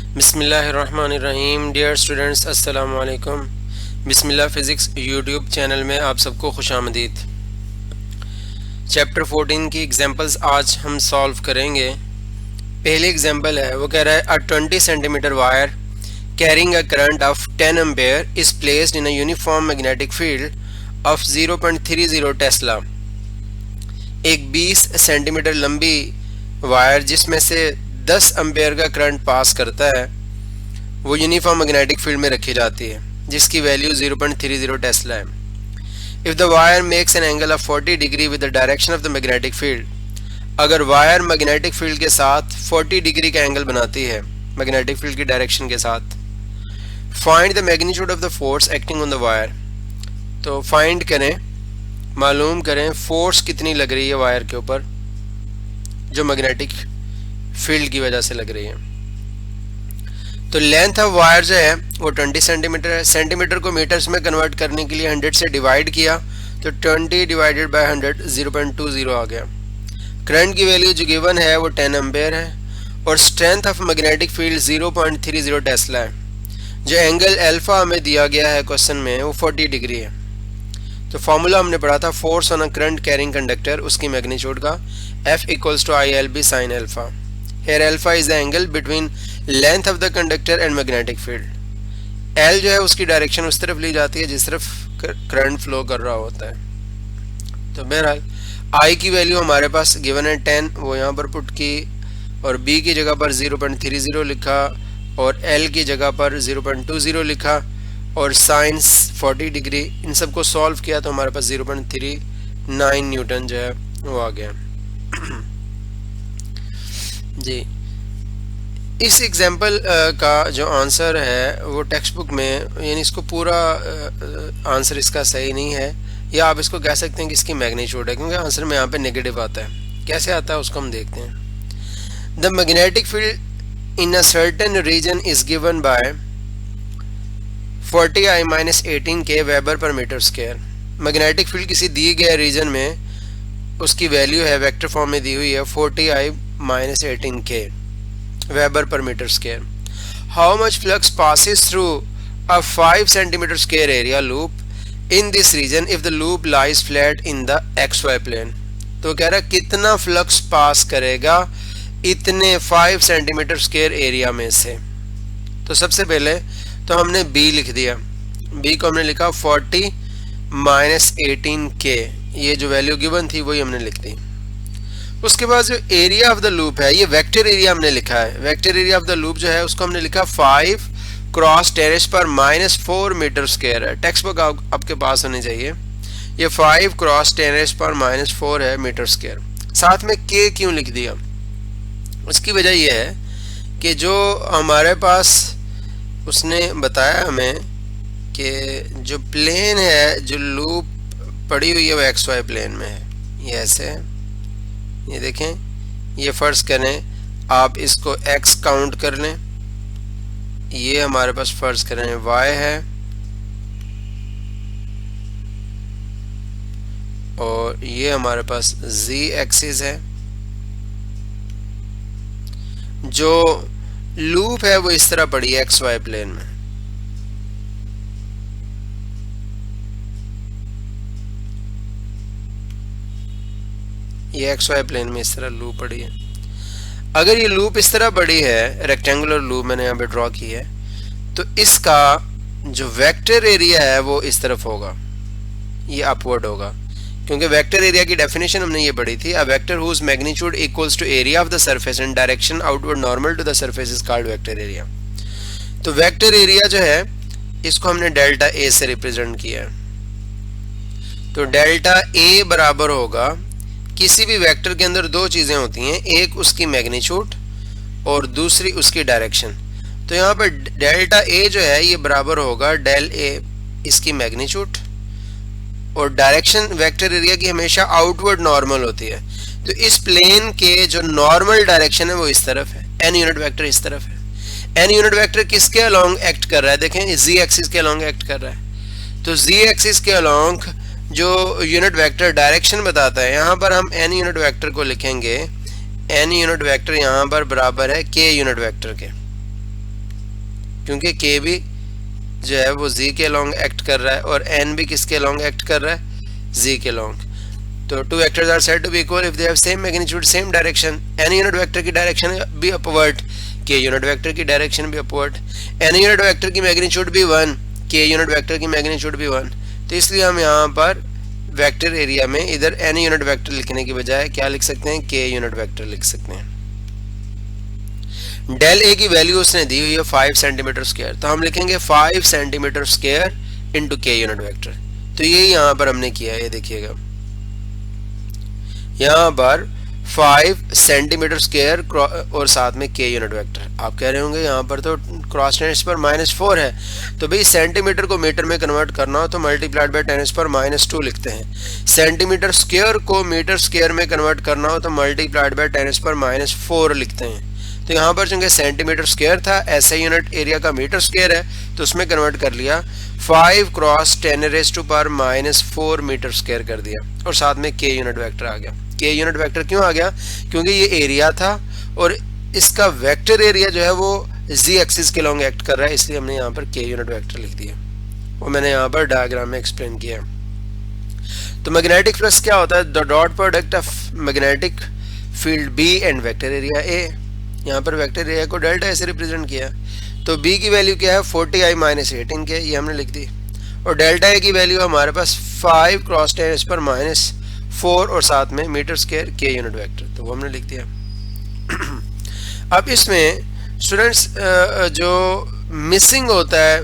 बिस्मिल्लाहिर्रहमानिर्रहीम। Dear students, अस्सलाम वालेकुम। बिस्मिल्लाह फिज़िक्स यूट्यूब चैनल में आप सबको खुशामदीद। चैप्टर 14 की एग्जांपल्स आज हम सॉल्व करेंगे। पहली एग्जांपल है, वो कह रहा है अ 20 centimetre wire carrying a current of 10 ampere is placed in a uniform magnetic field of 0.30 Tesla. एक 20 सेंटीमीटर लंबी वायर जिसमें से 10 एम्पेयर का करंट पास करता है वो यूनिफॉर्म मैग्नेटिक फील्ड में रखी जाती है जिसकी वैल्यू 0.30 टेस्ला है। If the wire makes an angle of 40 degree with the direction of the magnetic field, अगर वायर मैग्नेटिक फील्ड के साथ 40 डिग्री का एंगल बनाती है मैग्नेटिक फील्ड की डायरेक्शन के साथ, find the magnitude of the force acting on the wire. तो फाइंड करें, मालूम करें फोर्स कितनी लग रही है वायर के ऊपर जो मैग्नेटिक फील्ड की वजह से लग रही है। तो लेंथ ऑफ वायर जो है वो 20 सेंटीमीटर है। सेंटीमीटर को मीटर्स में कन्वर्ट करने के लिए 100 से डिवाइड किया तो 20 डिवाइडेड बाय 100 0.20 आ गया। करंट की वैल्यू जो गिवन है वो 10 एम्पेयर है और strength of magnetic field 0.30 Tesla है। जो एंगल अल्फा हमें दिया गया है क्वेश्चन में वो 40 डिग्री है। तो फॉर्मूला हमने पढ़ा था force on a current carrying conductor, उसकी मैग्नीट्यूड का F = ILB sin alpha. Here alpha is the angle between length of the conductor and magnetic field. L जो है उसकी डायरेक्शन उस तरफ ली जाती है जिस तरफ करंट फ्लो कर रहा होता है। तो बहरहाल I की वैल्यू हमारे पास गिवन है 10, वो यहाँ पर पुट की और B की जगह पर 0.30 लिखा और L की जगह पर 0.20 लिखा और साइंस 40 डिग्री, इन सबको सॉल्व किया तो हमारे पास 0.39 न्यूटन जो है वो आ गया। जी, इस एग्जाम्पल का जो आंसर है वो टेक्स्ट बुक में, यानी इसको पूरा आंसर इसका सही नहीं है, या आप इसको कह सकते हैं कि इसकी मैग्नीट्यूड है, क्योंकि आंसर में यहाँ पे नेगेटिव आता है। कैसे आता है उसको हम देखते हैं। The magnetic field in a certain region is given by 40I - 18K weber per metre square. Magnetic field किसी दिए गए रीजन में उसकी वैल्यू है, वेक्टर फॉर्म में दी हुई है 40I - 18K weber per metre square. How much flux passes through a 5 centimetre square area loop in this region if the loop lies flat in the XY plane. तो कह रहा है कितना flux pass करेगा इतने 5 सेंटीमीटर स्क्वायर एरिया में से। तो सबसे पहले तो हमने B लिख दिया, B को हमने लिखा 40 - 18K, ये जो वैल्यू गिवन थी वही हमने लिख दी। उसके बाद जो एरिया ऑफ द लूप है, ये वेक्टर एरिया हमने लिखा है। Vector area of the loop जो है उसको हमने लिखा 5 क्रॉस 10 पर -4 मीटर स्क्वायर है। टेक्स्ट बुक आपके पास होनी चाहिए। ये 5 क्रॉस 10 पर -4 है मीटर स्क्वायर। साथ में K क्यों लिख दिया? उसकी वजह यह है कि जो हमारे पास उसने बताया हमें कि जो प्लेन है, जो लूप पड़ी हुई है वो XY प्लेन में है। ये ऐसे है, ये देखें, ये फर्ज करें आप इसको X काउंट कर लें, ये हमारे पास फर्ज करें Y है और ये हमारे पास Z एक्सिस है। जो लूप है वो इस तरह पड़ी है XY प्लेन में। ये XY प्लेन में इस तरह लूप पड़ी है। अगर ये लूप इस तरह पड़ी है, रेक्टेंगुलर लूप मैंने यहाँ पे ड्रॉ की है, तो इसका जो वेक्टर एरिया है वो इस तरफ होगा, ये अपवर्ड होगा, क्योंकि वेक्टर एरिया की डेफिनेशन हमने ये पढ़ी थी। A vector whose magnitude equals to area of the surface and direction outward normal to the surface is called vector area. तो वेक्टर एरिया जो है इसको हमने डेल्टा A से रिप्रेजेंट किया है। तो डेल्टा A बराबर होगा, किसी भी वेक्टर के अंदर दो चीजें होती हैं, एक उसकी मैग्नीट्यूड और दूसरी उसकी डायरेक्शन। तो यहाँ पर डेल्टा A जो है ये बराबर होगा डेल A इसकी मैग्नीट्यूड, और डायरेक्शन वेक्टर एरिया की हमेशा आउटवर्ड नॉर्मल होती है। तो इस प्लेन के जो नॉर्मल डायरेक्शन है वो इस तरफ है, n यूनिट वेक्टर इस तरफ है। n यूनिट वेक्टर किसके अलोंग एक्ट कर रहा है? देखें, z एक्सिस के अलोंग एक्ट कर रहा है। तो z एक्सिस के अलोंग जो यूनिट वेक्टर डायरेक्शन बताता है, यहाँ पर हम n यूनिट वेक्टर को लिखेंगे, n यूनिट वेक्टर यहाँ पर बराबर है k यूनिट वेक्टर के। क्योंकि के भी जो है वो जी के अलोंग एक्ट कर रहा है और एन भी किसके अलोंग एक्ट कर रहा है, जी के अलोंग। तो two vectors are said to be equal if they have same magnitude same direction. N unit vector की डायरेक्शन भी अपवर्ड, के यूनिट वेक्टर की डायरेक्शन भी अपवर्ड, एन यूनिट वेक्टर की मैग्नीट्यूड भी 1, के यूनिट वेक्टर की magnitude भी 1। तो इसलिए हम यहाँ पर वेक्टर एरिया में इधर एन यूनिट वेक्टर लिखने की बजाय क्या लिख सकते हैं, के यूनिट वेक्टर लिख सकते हैं। डेल ए की वैल्यू उसने दी हुई है 5 सेंटीमीटर स्क्वायर, तो हम लिखेंगे 5 सेंटीमीटर स्क्वायर इंटू के यूनिट वेक्टर। तो ये यहाँ पर हमने किया है, ये देखिएगा यहाँ पर 5 सेंटीमीटर स्क्वायर और साथ में के यूनिट वेक्टर। आप कह रहे होंगे यहाँ पर तो क्रॉस 10⁻⁴ है, तो भाई सेंटीमीटर को मीटर में कन्वर्ट करना हो तो मल्टीप्लाइड बाय 10⁻⁻² लिखते हैं। सेंटीमीटर स्क्वायर को मीटर स्क्वायर में कन्वर्ट करना हो तो मल्टीप्लाइड बाय 10⁻⁴ लिखते हैं। तो यहाँ पर चूंकि सेंटीमीटर स्क्वायर था, ऐसे यूनिट एरिया का मीटर स्क्वायर है, तो उसमें कन्वर्ट कर लिया, 5 क्रॉस 10⁻⁴ मीटर स्क्वायर कर दिया और साथ में के यूनिट वेक्टर आ गया। के यूनिट वेक्टर क्यों आ गया, क्योंकि ये एरिया था और इसका वेक्टर एरिया जो है वो जी एक्सिस के लॉन्ग एक्ट कर रहा है, इसलिए हमने यहाँ पर के यूनिट वेक्टर लिख दिया। वो मैंने यहाँ पर डायग्राम में एक्सप्लेन किया। तो मैग्नेटिक फ्लक्स क्या होता है, the dot product of magnetic field B and vector area A. यहाँ पर वेक्टर एरिया को डेल्टा ऐसे रिप्रेजेंट किया, तो बी की वैल्यू क्या है 40i - 18 के, ये हमने लिख दी, और डेल्टा ए की वैल्यू हमारे पास 5 क्रॉस 10⁻⁴ और साथ में मीटर स्क्वायर के यूनिट वेक्टर, तो वो हमने लिख दिया। अब इसमें स्टूडेंट्स जो मिसिंग होता है,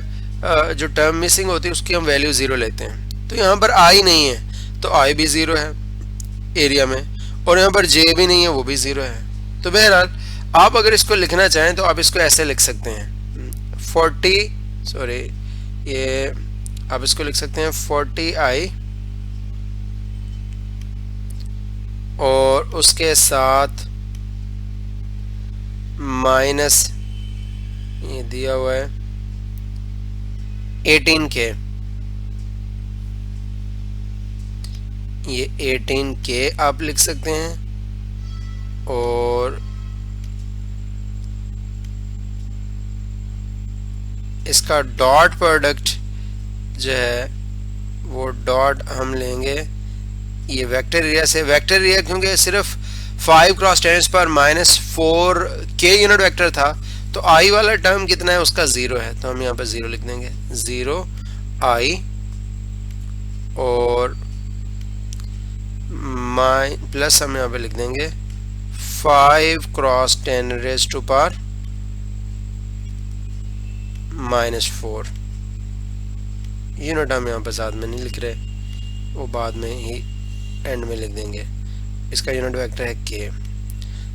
जो टर्म मिसिंग होती है उसकी हम वैल्यू 0 लेते हैं। तो यहाँ पर आई नहीं है तो आई भी 0 है एरिया में, और यहाँ पर जे भी नहीं है, वो भी 0 है। तो बहरहाल आप अगर इसको लिखना चाहें तो आप इसको ऐसे लिख सकते हैं, ये आप इसको लिख सकते हैं 40i और उसके साथ माइनस ये दिया हुआ है 18k, ये 18k आप लिख सकते हैं, और इसका डॉट प्रोडक्ट जो है वो डॉट हम लेंगे ये वेक्टर एरिया से। वेक्टर एरिया क्योंकि सिर्फ 5 क्रॉस 10⁻⁴ के यूनिट वेक्टर था, तो आई वाला टर्म कितना है, उसका 0 है, तो हम यहाँ पर 0 लिख देंगे, 0i और प्लस हम यहाँ पे लिख देंगे 5 क्रॉस 10⁻⁻⁴ यूनिट हम यहाँ पर साथ में नहीं लिख रहे, वो बाद में ही एंड में लिख देंगे। इसका यूनिट वेक्टर है के।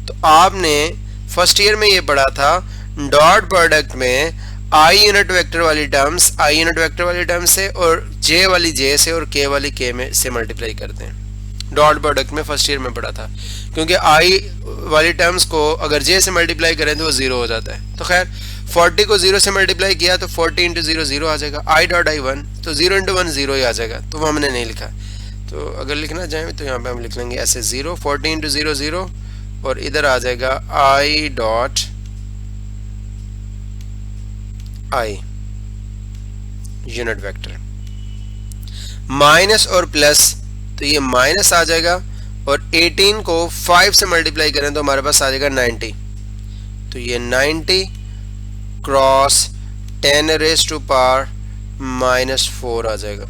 तो आपने फर्स्ट ईयर में ये पढ़ा था डॉट प्रोडक्ट में आई यूनिट वेक्टर वाली टर्म्स से और जे वाली जे से और के वाली के में से मल्टीप्लाई करते हैं। डॉट प्रोडक्ट में फर्स्ट ईयर में पढ़ा था, क्योंकि आई वाली टर्म्स को अगर जे से मल्टीप्लाई करें तो वो 0 हो जाता है। तो खैर 40 को 0 से मल्टीप्लाई किया तो 40 × 0 0 आ जाएगा, आई डॉट आई 1, तो 0 × 1 0 ही आ जाएगा, तो वो हमने नहीं लिखा। तो अगर लिखना चाहें तो यहाँ पे हम लिख लेंगे ऐसे 0, 40 × 0 0, और इधर आ जाएगा I dot I unit vector. Minus और प्लस, तो ये माइनस आ जाएगा, और 18 को 5 से मल्टीप्लाई करें तो हमारे पास आ जाएगा 90, तो ये 90 क्रॉस 10⁻⁻⁴ आ जाएगा।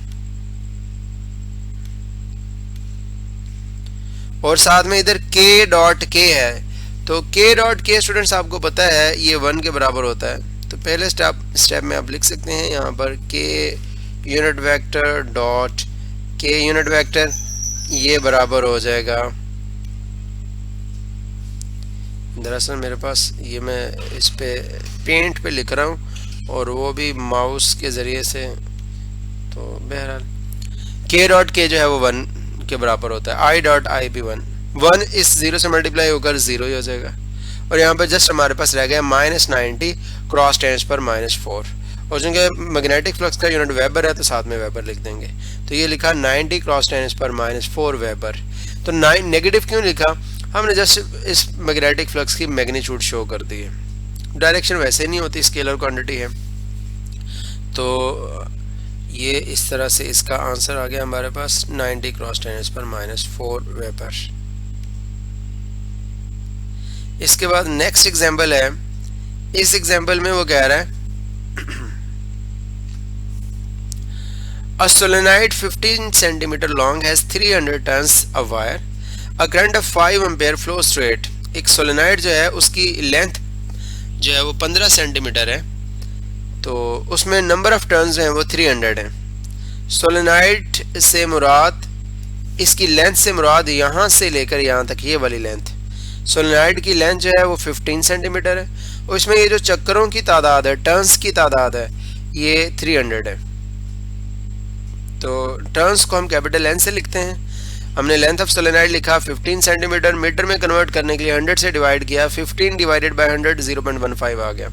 और साथ में इधर k डॉट k है, तो k डॉट k स्टूडेंट्स आपको पता है ये 1 के बराबर होता है। तो पहले स्टेप में आप लिख सकते हैं यहाँ पर k unit vector dot k unit vector, ये बराबर हो जाएगा, दरअसल मेरे पास ये मैं इस पे पेंट पे लिख रहा हूँ और वो भी माउस के ज़रिए से, तो बहरहाल k डॉट k जो है वो 1 के बराबर होता है, आई डॉट आई भी 1 इस 0 से मल्टीप्लाई होकर 0 ही हो जाएगा। और यहाँ पर जस्ट हमारे पास रह गया -90 क्रॉस 10⁻⁴, और चूँकि मैग्नेटिक फ्लक्स का यूनिट वेबर है तो साथ में वेबर लिख देंगे। तो ये लिखा 90 क्रॉस 10⁻⁴ वेबर। तो नेगेटिव क्यों लिखा, हमने जस्ट इस मैग्नेटिक फ्लक्स की मैग्नीट्यूड शो कर दी है, डायरेक्शन वैसे नहीं होती, स्केलर क्वांटिटी है। तो ये इस तरह से इसका आंसर आ गया हमारे पास 90 क्रॉस 10⁻⁴ वेपर। इसके बाद नेक्स्ट एग्जांपल है, इस एग्जांपल में वो कह रहा है A solenoid 15 centimeter long has 300 turns of wire. A current of 5 ampere flows through it. एक सोलेनॉइड जो है उसकी लेंथ जो है वो 15 सेंटीमीटर है, तो उसमें नंबर ऑफ टर्न्स हैं वो 300 हैं। सोलेनॉइड से मुराद, इसकी लेंथ से मुराद यहाँ से लेकर यहाँ तक ये वाली लेंथ, सोलेनॉइड की लेंथ जो है वो 15 सेंटीमीटर है और इसमें ये जो चक्करों की तादाद है, टर्न्स की तादाद है, ये 300 है। तो टर्न्स को हम कैपिटल एन से लिखते हैं। हमने लेंथ ऑफ सोलेनॉइड लिखा 15 सेंटीमीटर, मीटर में कन्वर्ट करने के लिए 100 से डिवाइड किया, 15 डिवाइडेड बाय 100 0.15 आ गया।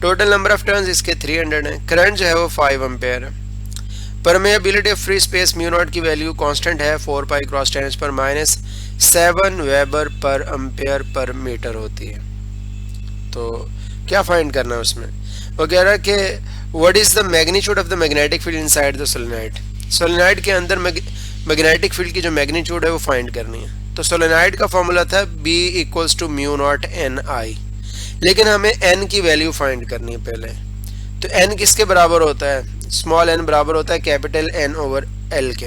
टोटल नंबर ऑफ टर्न्स इसके 300 है। करंट जो है वो 5 एम्पेयर है। Permeability of free space mu naught की वैल्यू कांस्टेंट है 4 pi cross 10⁻⁷ weber per ampere per metre होती है। तो क्या फाइंड करना है उसमें, वो कह रहा है कि what is the magnitude of the magnetic field inside the solenoid. Solenoid के अंदर मैग्नेटिक फील्ड की जो मैग्नीट्यूड है वो फाइंड करनी है। तो सोलेनॉइड का फॉर्मूला था B = μ0 Ni, लेकिन हमें n की वैल्यू फाइंड करनी है पहले। तो n किसके बराबर होता है, स्मॉल n बराबर होता है कैपिटल N/L के।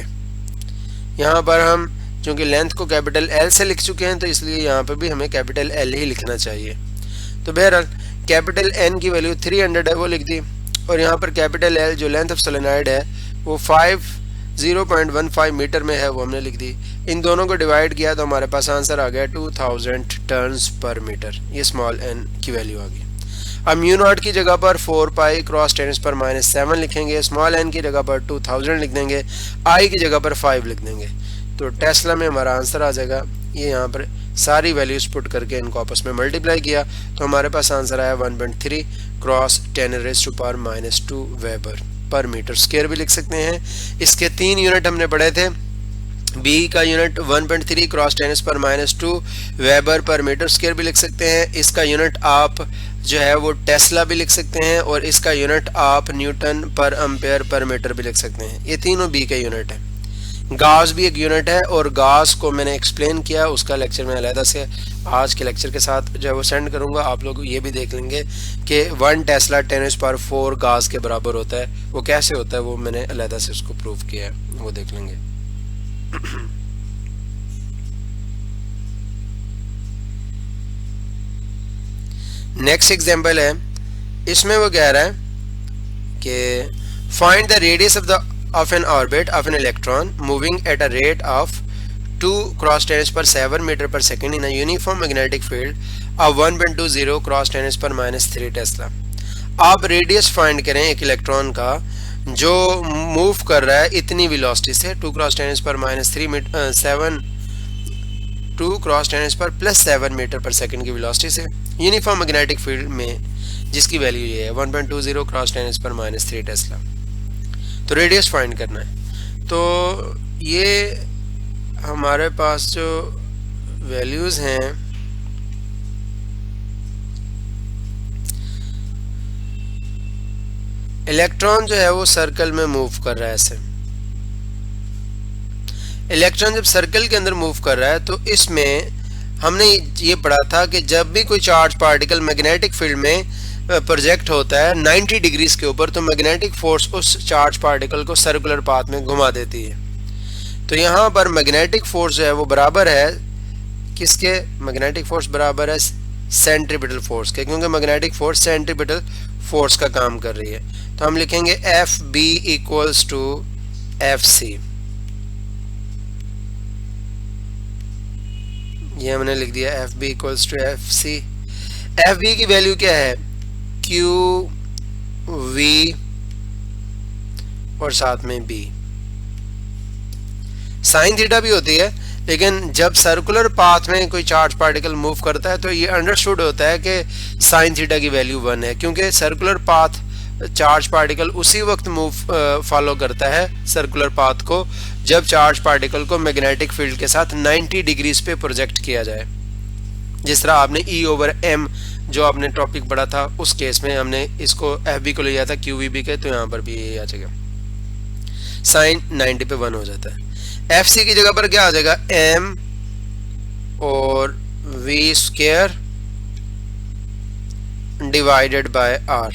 यहाँ पर हम चूंकि लेंथ को कैपिटल L से लिख चुके हैं तो इसलिए यहाँ पर भी हमें कैपिटल L ही लिखना चाहिए। तो बहरहाल कैपिटल N की वैल्यू 300 है, वो लिख दी, और यहाँ पर कैपिटल L जो लेंथ ऑफ सोलेनॉइड है वो 0.15 मीटर में है, वो हमने लिख दी। इन दोनों को डिवाइड किया तो हमारे पास आंसर आ गया 2000 टर्न्स पर मीटर। ये स्मॉल n की वैल्यू आ गई। अब म्यू नॉट की जगह पर 4 पाई क्रॉस 10⁻⁷ लिखेंगे, स्मॉल n की जगह पर 2000 लिख देंगे, I की जगह पर 5 लिख देंगे, तो टेस्ला में हमारा आंसर आ जाएगा। ये यहाँ पर सारी वैल्यूज पुट करके इनको आपस में मल्टीप्लाई किया तो हमारे पास आंसर आया 1.3 cross 10⁻² weber per metre square भी लिख सकते हैं। इसके 3 यूनिट हमने पढ़े थे। B का unit 1.3 cross 10⁻² weber per metre square भी लिख सकते हैं। इसका यूनिट आप जो है वो टेस्ला भी लिख सकते हैं, और इसका यूनिट आप न्यूटन पर एम्पेयर पर मीटर भी लिख सकते हैं। ये तीनों B के यूनिट है। गाउस भी एक यूनिट है, और गाउस को मैंने एक्सप्लेन किया, उसका लेक्चर मैं अलहदा से आज के लेक्चर के साथ जो है वो सेंड करूंगा। आप लोग ये भी देख लेंगे कि 1 टेस्ला 10⁻⁴ गाउस के बराबर होता है। वो कैसे होता है वो मैंने अलहदा से उसको प्रूव किया है, वो देख लेंगे। नेक्स्ट एग्जांपल है, इसमें वो कह रहा है कि find the radius of an orbit of an electron moving at a rate of 2 cross 10⁻⁷ metre per second in a uniform magnetic field of 1.20 cross 10⁻³ tesla. आप रेडियस फाइंड करें एक इलेक्ट्रॉन का जो मूव कर रहा है इतनी वेलोसिटी से 2 क्रॉस 10⁻⁷ मीटर पर सेकेंड की वेलोसिटी से यूनिफॉर्म मैग्नेटिक फील्ड में, जिसकी वैल्यू ये है 1.20 क्रॉस 10⁻³ टेस्ला। तो रेडियस फाइंड करना है। तो ये हमारे पास जो वैल्यूज हैं इलेक्ट्रॉन जो है वो सर्कल में मूव कर रहा है। ऐसे इलेक्ट्रॉन जब सर्कल के अंदर मूव कर रहा है तो इसमें हमने ये पढ़ा था कि जब भी कोई चार्ज पार्टिकल मैग्नेटिक फील्ड में प्रोजेक्ट होता है 90 डिग्रीज के ऊपर, तो मैग्नेटिक फोर्स उस चार्ज पार्टिकल को सर्कुलर पाथ में घुमा देती है। तो यहाँ पर मैग्नेटिक फोर्स जो है वो बराबर है किसके, मैग्नेटिक फोर्स बराबर है सेंट्रीपिटल फोर्स के, क्योंकि मैग्नेटिक फोर्स सेंट्रीपिटल फोर्स का काम कर रही है। तो हम लिखेंगे FB = FC। ये हमने लिख दिया FB = FC। FB की वैल्यू क्या है, QV और साथ में B। साइन थीटा भी होती है, लेकिन जब सर्कुलर पाथ में कोई चार्ज पार्टिकल मूव करता है तो ये अंडरस्टूड होता है कि साइन थीटा की वैल्यू 1 है, क्योंकि सर्कुलर पाथ चार्ज पार्टिकल उसी वक्त मूव फॉलो करता है सर्कुलर पाथ को जब चार्ज पार्टिकल को मैग्नेटिक फील्ड के साथ 90 डिग्रीज पे प्रोजेक्ट किया जाए। जिस तरह आपने E/m जो आपने टॉपिक पढ़ा था उस केस में हमने इसको एफ बी को ले जाता क्यू वी बी के, तो यहाँ पर भी ये आ जाएगा, साइन 90 पे 1 हो जाता है। एफ सी की जगह पर क्या आ जाएगा, एम और V square divided by R.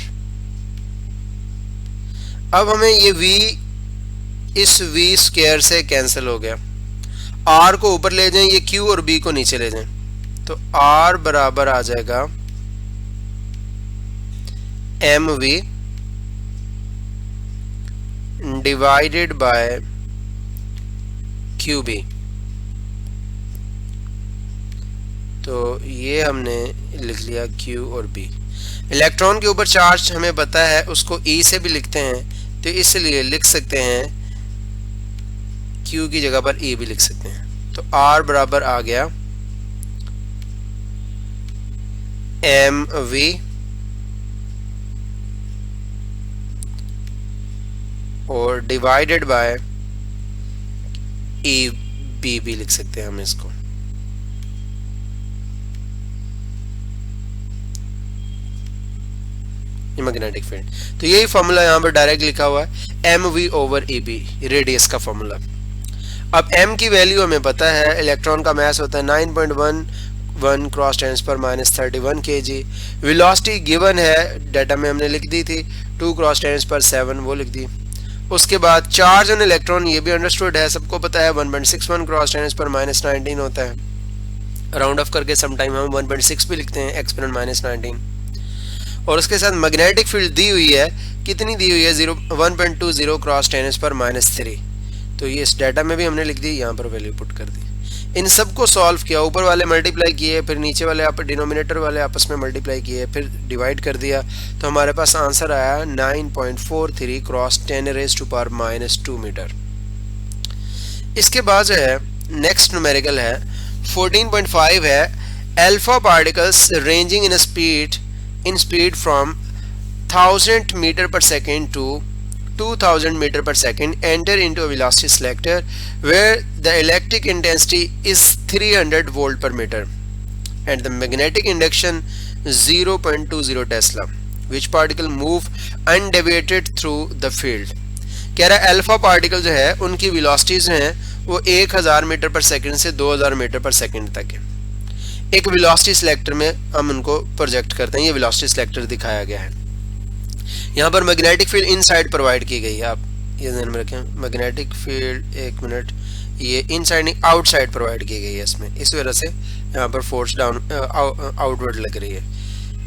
अब हमें ये v इस v स्क्वायर से कैंसिल हो गया, r को ऊपर ले जाएं, ये q और b को नीचे ले जाएं, तो r बराबर आ जाएगा mv डिवाइडेड बाय qb। तो ये हमने लिख लिया q और b। इलेक्ट्रॉन के ऊपर चार्ज हमें पता है, उसको e से भी लिखते हैं, तो इसलिए लिख सकते हैं q की जगह पर e भी लिख सकते हैं। तो r बराबर आ गया mv और डिवाइडेड बाय e b भी लिख सकते हैं हम इसको। मैग्नेटिक फील्ड, तो यही फॉर्मूला यहाँ पर डायरेक्ट लिखा हुआ है, M V over A B, radius का फॉर्मूला। अब m की वैल्यू हमें पता है, इलेक्ट्रॉन का मास होता है 9.11 क्रॉस 10 पर -31 kg। वेलोसिटी गिवन है, डाटा में हमने लिख दी थी 2 क्रॉस 10 पर 7, वो लिख दी। उसके बाद चार्ज ऑन इलेक्ट्रॉन, ये भी अंडरस्टूड है, सबको पता है 1.61 क्रॉस 10 पर -19 होता है। राउंड ऑफ करके समटाइम हम 1.6 भी लिखते हैं, एक्सपोनेंट -19। और उसके साथ मैग्नेटिक फील्ड दी हुई है, कितनी दी हुई है, 1.20 क्रॉस 10 पर -3। तो ये इस डाटा में भी हमने लिख दी, यहाँ पर वैल्यू पुट कर दी। इन सबको सॉल्व किया, ऊपर वाले मल्टीप्लाई किए, फिर नीचे वाले डिनोमिनेटर वाले आपस में मल्टीप्लाई किए, फिर डिवाइड कर दिया, तो हमारे पास आंसर आया 9.43 क्रॉस 10⁻⁻² मीटर। इसके बाद जो है नेक्स्ट न्यूमेरिकल है 14.5 है, alpha particles ranging in speed from 1000 metre per second to 2000 meter per second enter into a velocity selector where the electric intensity is 300 volt per meter and the magnetic induction 0.20 Tesla. Which particle move undeviated through the field? कह रहा है alpha particle जो है उनकी velocities हैं वो 1000 metre पर second से 2000 मीटर पर सेकंड तक है। एक वेलोसिटी सिलेक्टर में हम उनको प्रोजेक्ट करते हैं, ये वेलोसिटी सिलेक्टर दिखाया गया है। यहाँ पर मैग्नेटिक फील्ड इनसाइड प्रोवाइड की गई है, आप ये ध्यान में रखें, मैग्नेटिक फील्ड, एक मिनट, ये इनसाइड नहीं आउटसाइड प्रोवाइड की गई है इसमें, इस वजह से यहाँ पर फोर्स डाउन आउटवर्ड लग रही है।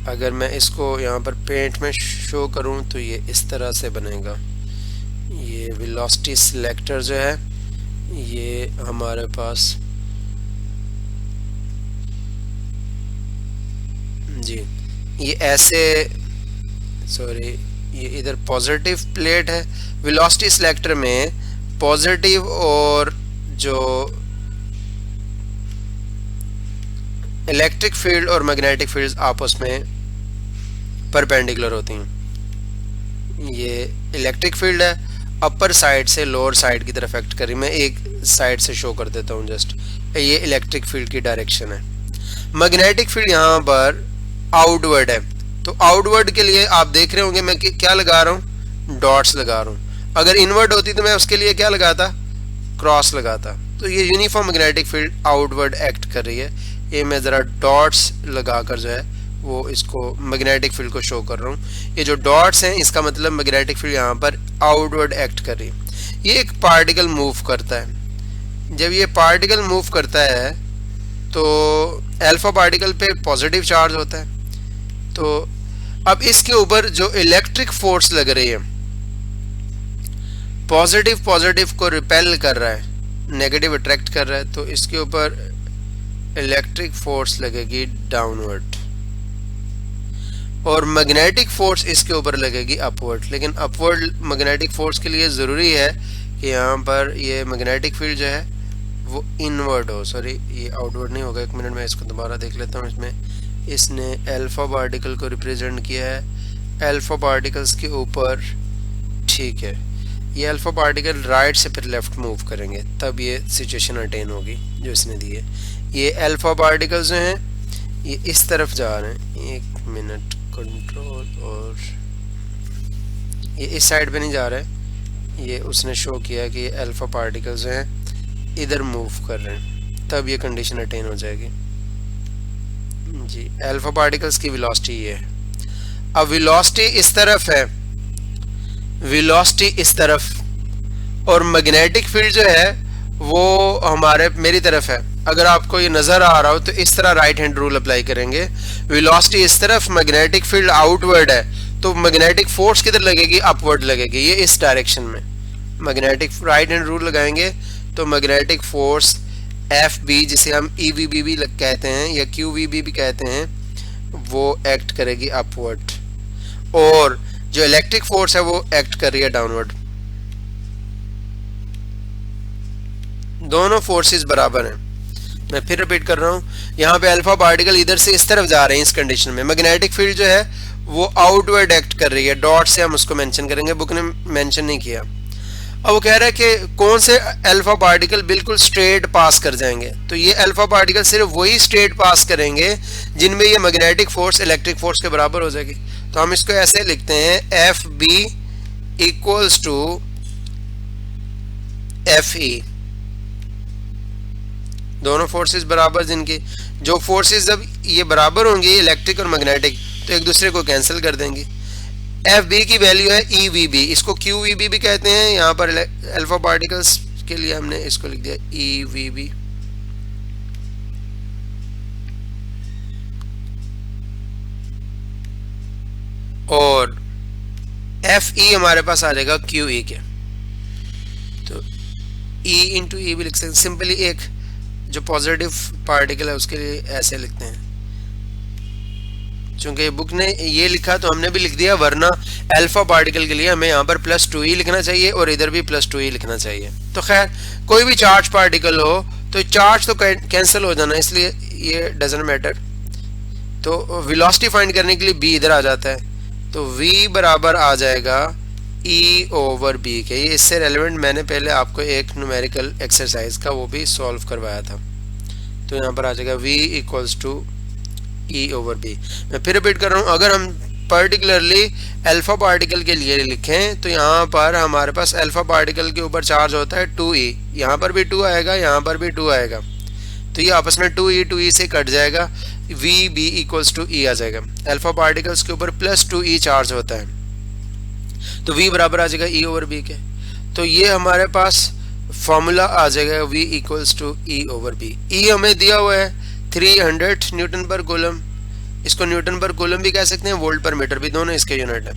अगर मैं इसको यहाँ पर पेंट में शो करूँ तो ये इस तरह से बनेगा। ये वेलोसिटी सिलेक्टर जो है ये हमारे पास जी, ये ऐसे, सॉरी, ये इधर पॉजिटिव प्लेट है। वेलोसिटी सिलेक्टर में पॉजिटिव और जो इलेक्ट्रिक फील्ड और मैग्नेटिक फील्ड्स आपस में परपेंडिकुलर होती हैं। ये इलेक्ट्रिक फील्ड है, अपर साइड से लोअर साइड की तरफ एक्ट कर रही। मैं एक साइड से शो कर देता हूँ जस्ट, ये इलेक्ट्रिक फील्ड की डायरेक्शन है। मैग्नेटिक फील्ड यहाँ पर आउटवर्ड है, तो आउटवर्ड के लिए आप देख रहे होंगे मैं क्या लगा रहा हूँ, डॉट्स लगा रहा हूँ। अगर इनवर्ड होती तो मैं उसके लिए क्या लगाता, क्रॉस लगाता। तो ये uniform magnetic field outward act कर रही है। ये मैं ज़रा डॉट्स लगाकर जो है वो इसको मैग्नेटिक फील्ड को शो कर रहा हूँ। ये जो डॉट्स हैं इसका मतलब मैग्नेटिक फील्ड यहाँ पर आउटवर्ड एक्ट कर रही है। ये एक पार्टिकल मूव करता है, जब ये पार्टिकल मूव करता है तो अल्फा पार्टिकल पे पॉजिटिव चार्ज होता है। तो अब इसके ऊपर जो इलेक्ट्रिक फोर्स लग रही है, पॉजिटिव को रिपेल कर रहा है, नेगेटिव अट्रैक्ट कर रहा है, तो इसके ऊपर इलेक्ट्रिक फोर्स लगेगी डाउनवर्ड और मैग्नेटिक फोर्स इसके ऊपर लगेगी अपवर्ड। लेकिन अपवर्ड मैग्नेटिक फोर्स के लिए ज़रूरी है कि यहाँ पर ये मैग्नेटिक फील्ड जो है वो इनवर्ड हो। सॉरी, ये आउटवर्ड नहीं होगा, एक मिनट में इसको दोबारा देख लेता हूँ। इसमें इसने अल्फा पार्टिकल को रिप्रेजेंट किया है, अल्फा पार्टिकल्स के ऊपर, ठीक है। ये अल्फा पार्टिकल राइट से फिर लेफ्ट मूव करेंगे, तब ये सिचुएशन अटेन होगी जो इसने दी है। ये अल्फा पार्टिकल्स जो हैं ये इस तरफ जा रहे हैं, एक मिनट, कंट्रोल, और ये इस साइड पे नहीं जा रहा है, ये उसने शो किया कि ये अल्फा पार्टिकल्स हैं इधर मूव कर रहे हैं, तब ये कंडीशन अटेन हो जाएगी जी। अल्फा पार्टिकल्स की वेलोसिटी ये है। अब वेलोसिटी इस तरफ है, वेलोसिटी इस तरफ, और मैग्नेटिक फील्ड जो है वो मेरी तरफ है। अगर आपको ये नजर आ रहा हो तो इस तरह राइट हैंड रूल अप्लाई करेंगे। वेलोसिटी इस तरफ, मैग्नेटिक फील्ड आउटवर्ड है, तो मैग्नेटिक फोर्स किधर लगेगी? अपवर्ड लगेगी, ये इस डायरेक्शन में। मैग्नेटिक राइट हैंड रूल लगाएंगे तो मैग्नेटिक फोर्स एफ बी, जिसे हम EVB भी कहते हैं या QVB भी कहते हैं, वो एक्ट करेगी अपवर्ड, और जो इलेक्ट्रिक फोर्स है वो एक्ट कर रही है डाउनवर्ड। दोनों फोर्सेस बराबर हैं। मैं फिर रिपीट कर रहा हूं, यहाँ पे अल्फा पार्टिकल इधर से इस तरफ जा रहे हैं इस कंडीशन में। मैग्नेटिक फील्ड जो है वो आउटवर्ड एक्ट कर रही है, डॉट से हम उसको मेंशन करेंगे, बुक ने मेंशन नहीं किया। अब वो कह रहा है कि कौन से अल्फा पार्टिकल बिल्कुल स्ट्रेट पास कर जाएंगे, तो ये अल्फा पार्टिकल सिर्फ वही स्ट्रेट पास करेंगे जिनमें ये मैग्नेटिक फोर्स इलेक्ट्रिक फोर्स के बराबर हो जाएगी। तो हम इसको ऐसे लिखते हैं, FB इक्वल्स टू FE, दोनों फोर्सेस बराबर, जिनकी जो फोर्सेस जब ये बराबर होंगी इलेक्ट्रिक और मैग्नेटिक तो एक दूसरे को कैंसिल कर देंगे। FB की वैल्यू है EVB, इसको QVB भी कहते हैं। यहाँ पर अल्फा पार्टिकल्स के लिए हमने इसको लिख दिया EVB, और FE हमारे पास आ जाएगा QE के, तो E इंटू E भी लिख सकते हैं। सिंपली एक जो पॉजिटिव पार्टिकल है उसके लिए ऐसे लिखते हैं, चूंकि बुक ने ये लिखा तो हमने भी लिख दिया, वरना अल्फा पार्टिकल के लिए हमें यहाँ पर +2e लिखना चाहिए और इधर भी +2e लिखना चाहिए। तो खैर कोई भी चार्ज पार्टिकल हो तो चार्ज तो कैंसिल हो जाना, इसलिए ये डजंट मैटर। तो वेलोसिटी फाइंड करने के लिए b इधर आ जाता है, तो v बराबर आ जाएगा E/b के। ये इससे रेलेवेंट मैंने पहले आपको एक न्यूमेरिकल एक्सरसाइज का वो भी सॉल्व करवाया था। तो यहाँ पर आ जाएगा v इक्वल्स टू E/b। मैं फिर रिपीट कर रहा हूँ, अगर हम पर्टिकुलरली अल्फा पार्टिकल के लिए लिखें तो यहाँ पर हमारे पास अल्फा पार्टिकल के ऊपर चार्ज होता है 2e, यहाँ पर भी 2 आएगा, यहाँ पर भी 2 आएगा, तो ये आपस में 2e से कट जाएगा, VB इक्वल्स टू E आ जाएगा। अल्फा पार्टिकल्स के ऊपर +2e चार्ज होता है, तो v बराबर आ जाएगा E/b के। तो ये हमारे पास फॉर्मूला आ जाएगा v equals to E/b। E हमें दिया हुआ है 300 न्यूटन पर कूलम, इसको न्यूटन पर कूलम भी कह सकते हैं, वोल्ट पर मीटर भी, दोनों इसके यूनिट है,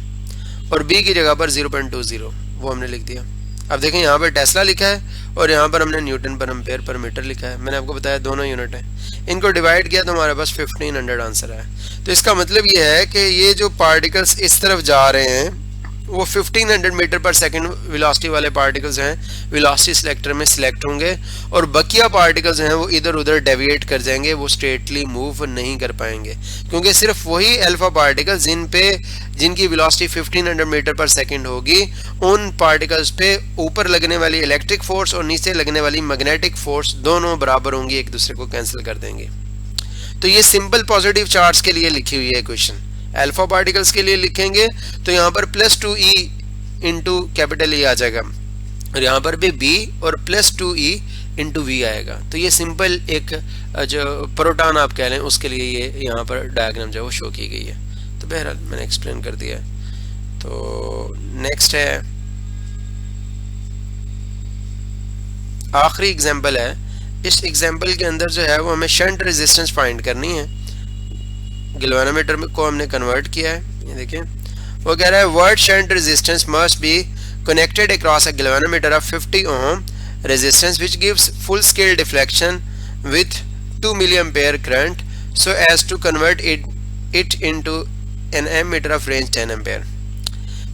और b की जगह पर 0.20 वो हमने लिख दिया। अब देखें यहाँ पर टेस्ला लिखा है और यहाँ पर हमने न्यूटन पर एम्पेयर पर मीटर लिखा है। मैंने आपको बताया दोनों यूनिट है, इनको डिवाइड किया तो हमारे पास 1500 आंसर आया। तो इसका मतलब ये है कि ये जो पार्टिकल्स इस तरफ जा रहे हैं वो 1500 मीटर पर सेकंड वेलोसिटी वाले पार्टिकल्स हैं, वेलोसिटी सिलेक्टर में सिलेक्ट होंगे, और बकिया पार्टिकल्स हैं वो इधर उधर डेविएट कर जाएंगे, वो स्ट्रेटली मूव नहीं कर पाएंगे, क्योंकि सिर्फ वही अल्फा पार्टिकल्स जिनकी वेलोसिटी 1500 मीटर पर सेकंड होगी, उन पार्टिकल्स पे ऊपर लगने वाली इलेक्ट्रिक फोर्स और नीचे लगने वाली मैग्नेटिक फोर्स दोनों बराबर होंगी, एक दूसरे को कैंसिल कर देंगे। तो ये सिंपल पॉजिटिव चार्ज के लिए लिखी हुई है इक्वेशन। अल्फा पार्टिकल्स के लिए लिखेंगे तो यहाँ पर +2e इंटू कैपिटल E आ जाएगा, और यहाँ पर भी b और +2e इंटू v आएगा। तो ये सिंपल एक जो प्रोटॉन आप कह लें उसके लिए ये यहाँ पर डायग्राम जो है वो शो की गई है। तो बहरहाल मैंने एक्सप्लेन कर दिया है। तो नेक्स्ट है, आखिरी एग्जाम्पल है। इस एग्जाम्पल के अंदर जो है वो हमें शंट रेजिस्टेंस फाइंड करनी है। गैल्वेनोमीटर को हमने कन्वर्ट किया है, ये देखें, वो कह रहा है word shunt resistance must be connected across a galvanometer of 50 ohm resistance which gives full scale deflection with 2 milliampere current so as to convert it into an ammeter of range 10 ampere.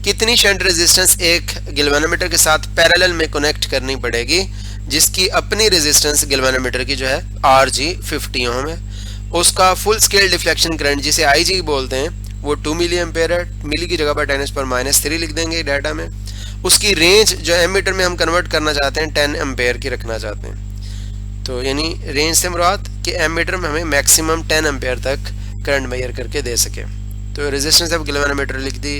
कितनी shunt resistance एक galvanometer के साथ parallel में connect करनी पड़ेगी जिसकी अपनी resistance galvanometer की जो है RG 50 ओम है, उसका फुल स्केल डिफ्लेक्शन करंट जिसे IG बोलते हैं वो 2 मिली एम्पेयर है, मिली की जगह पर 10⁻³ लिख देंगे डाटा में। उसकी रेंज जो एमीटर में हम कन्वर्ट करना चाहते हैं 10 एम्पेयर की रखना चाहते हैं। तो यानी रेंज से मुराद कि एमीटर में हमें मैक्सिमम 10 एम्पेयर तक करंट मेजर करके दे सके। तो रेजिस्टेंस ऑफ गैल्वेनोमीटर लिख दी।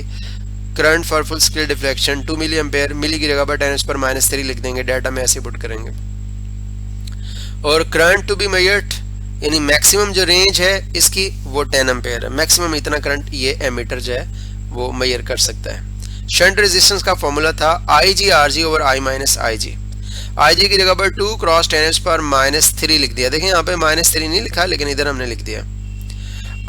Current for full scale deflection 2 milliampere, milli की जगह पर 10⁻³ लिख देंगे, डाटा में ऐसे पुट करेंगे। और करंट टू बी मेजर्ड यानी मैक्सिमम जो रेंज है इसकी वो 10 एम्पेयर है, मैक्सिमम इतना करंट ये एमीटर जो है वो मेजर कर सकता है। शंट रेजिस्टेंस का फॉर्मूला था IG/RG over I minus IG। IG की जगह पर 2 क्रॉस 10⁻³ लिख दिया। देखिए यहाँ पे -3 नहीं लिखा, लेकिन इधर हमने लिख दिया।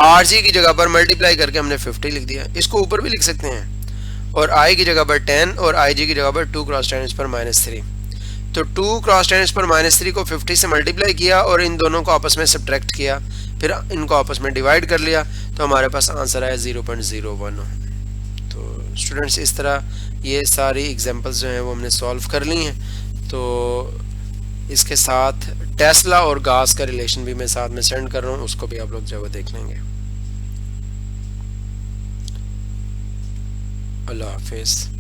RG की जगह पर मल्टीप्लाई करके हमने 50 लिख दिया। इसको ऊपर भी लिख सकते हैं। और I की जगह पर 10 और IG की जगह पर 2 क्रॉस 10⁻³ तो 2 क्रॉस 10⁻³ को 50 से मल्टीप्लाई किया और इन दोनों को आपस में सब्ट्रैक्ट किया, फिर इनको आपस में डिवाइड कर लिया, तो हमारे पास आंसर आया 0.01। तो स्टूडेंट्स इस तरह ये सारी एग्जांपल्स जो हैं वो हमने सॉल्व कर ली हैं। तो इसके साथ टेस्ला और गास का रिलेशन भी मैं साथ में सेंड कर रहा हूँ, उसको भी आप लोग जो है देख लेंगे। अल्लाह हाफिज़।